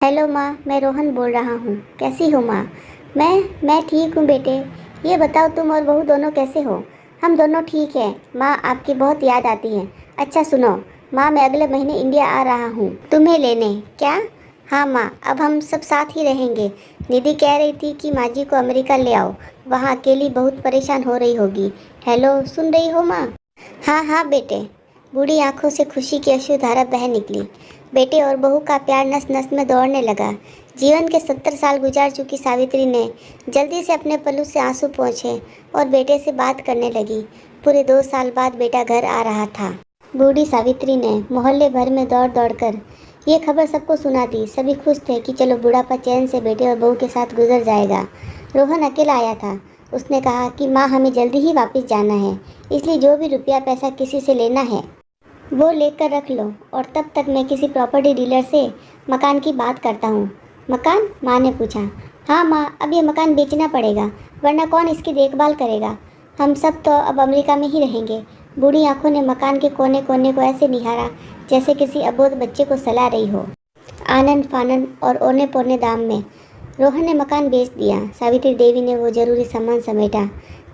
Hello माँ, मैं रोहन बोल रहा हूँ। कैसी हो माँ? मैं ठीक हूँ बेटे। ये बताओ तुम और बहू दोनों कैसे हो? हम दोनों ठीक हैं माँ, आपकी बहुत याद आती है। अच्छा सुनो माँ, मैं अगले महीने इंडिया आ रहा हूँ तुम्हें लेने। क्या? हाँ माँ, अब हम सब साथ ही रहेंगे। निधि कह रही थी कि माँ जी को अमेरिका ले आओ, वहाँ अकेली बहुत परेशान हो रही होगी। हेलो, सुन रही हो माँ? हाँ हाँ बेटे। बूढ़ी आंखों से खुशी की अश्रुधारा बह निकली। बेटे और बहू का प्यार नस नस में दौड़ने लगा। जीवन के 70 साल गुजार चुकी सावित्री ने जल्दी से अपने पल्लू से आंसू पोंछे और बेटे से बात करने लगी। पूरे 2 साल बाद बेटा घर आ रहा था। बूढ़ी सावित्री ने मोहल्ले भर में दौड़ दौड़ कर ये खबर सबको सुना दी। सभी खुश थे कि चलो बुढ़ापा चैन से बेटे और बहू के साथ गुजर जाएगा। रोहन अकेला आया था। उसने कहा कि माँ, हमें जल्दी ही वापस जाना है, इसलिए जो भी रुपया पैसा किसी से लेना है वो लेकर रख लो, और तब तक मैं किसी प्रॉपर्टी डीलर से मकान की बात करता हूँ। मकान? माँ ने पूछा। हाँ माँ, अब ये मकान बेचना पड़ेगा, वरना कौन इसकी देखभाल करेगा? हम सब तो अब अमेरिका में ही रहेंगे। बूढ़ी आंखों ने मकान के कोने कोने को ऐसे निहारा जैसे किसी अबोध बच्चे को सलाह रही हो। आनन फानन और ओने पोने दाम में रोहन ने मकान बेच दिया। सावित्री देवी ने वो जरूरी सामान समेटा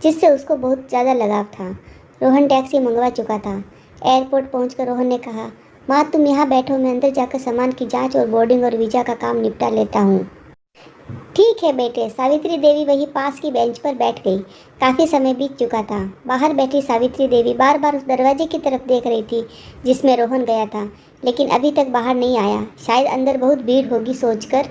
जिससे उसको बहुत ज़्यादा लगाव था। रोहन टैक्सी मंगवा चुका था। एयरपोर्ट पहुंचकर रोहन ने कहा, माँ तुम यहाँ बैठो, मैं अंदर जाकर सामान की जांच और बोर्डिंग और वीज़ा का काम निपटा लेता हूँ। ठीक है बेटे। सावित्री देवी वहीं पास की बेंच पर बैठ गई। काफ़ी समय बीत चुका था। बाहर बैठी सावित्री देवी बार बार उस दरवाजे की तरफ देख रही थी जिसमें रोहन गया था, लेकिन अभी तक बाहर नहीं आया। शायद अंदर बहुत भीड़ होगी सोचकर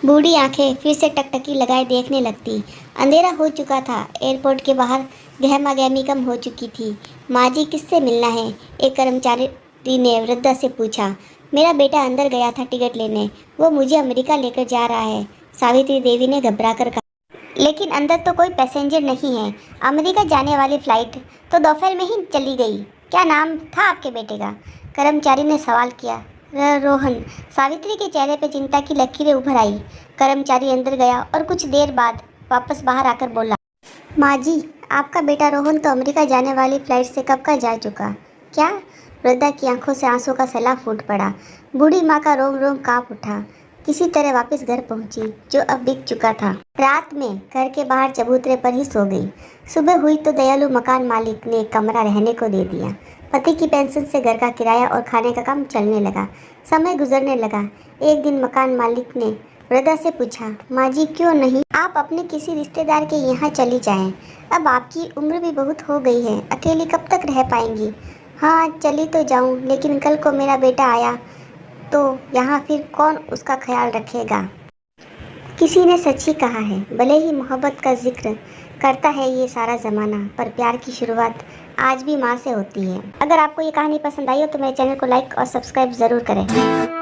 बूढ़ी आंखें फिर से टकटकी लगाए देखने लगती। अंधेरा हो चुका था। एयरपोर्ट के बाहर गहमागहमी कम हो चुकी थी। माँ जी किससे मिलना है? एक कर्मचारी ने वृद्धा से पूछा। मेरा बेटा अंदर गया था टिकट लेने, वो मुझे अमेरिका लेकर जा रहा है, सावित्री देवी ने घबराकर कहा। लेकिन अंदर तो कोई पैसेंजर नहीं है। अमेरिका जाने वाली फ़्लाइट तो दोपहर में ही चली गई। क्या नाम था आपके बेटे का? कर्मचारी ने सवाल किया। रोहन। सावित्री के चेहरे पर चिंता की लकीरें उभर आई। कर्मचारी अंदर गया और कुछ देर बाद वापस बाहर आकर बोला, माँ जी, आपका बेटा रोहन तो अमेरिका जाने वाली फ़्लाइट से कब का जा चुका। क्या? वृद्धा की आंखों से आंसू का सैलाब फूट पड़ा। बूढ़ी माँ का रोम रोम कांप उठा। किसी तरह वापस घर पहुंची, जो अब बिक चुका था। रात में घर के बाहर चबूतरे पर ही सो गई। सुबह हुई तो दयालु मकान मालिक ने एक कमरा रहने को दे दिया। पति की पेंशन से घर का किराया और खाने का काम चलने लगा। समय गुजरने लगा। एक दिन मकान मालिक ने वृद्धा से पूछा, माँ जी क्यों नहीं आप अपने किसी रिश्तेदार के यहाँ चली जाएं? अब आपकी उम्र भी बहुत हो गई है, अकेली कब तक रह पाएंगी? हाँ चली तो जाऊँ, लेकिन कल को मेरा बेटा आया तो यहाँ फिर कौन उसका ख्याल रखेगा? किसी ने सच ही कहा है, भले ही मोहब्बत का जिक्र करता है ये सारा ज़माना, पर प्यार की शुरुआत आज भी माँ से होती है। अगर आपको ये कहानी पसंद आई हो तो मेरे चैनल को लाइक और सब्सक्राइब ज़रूर करें।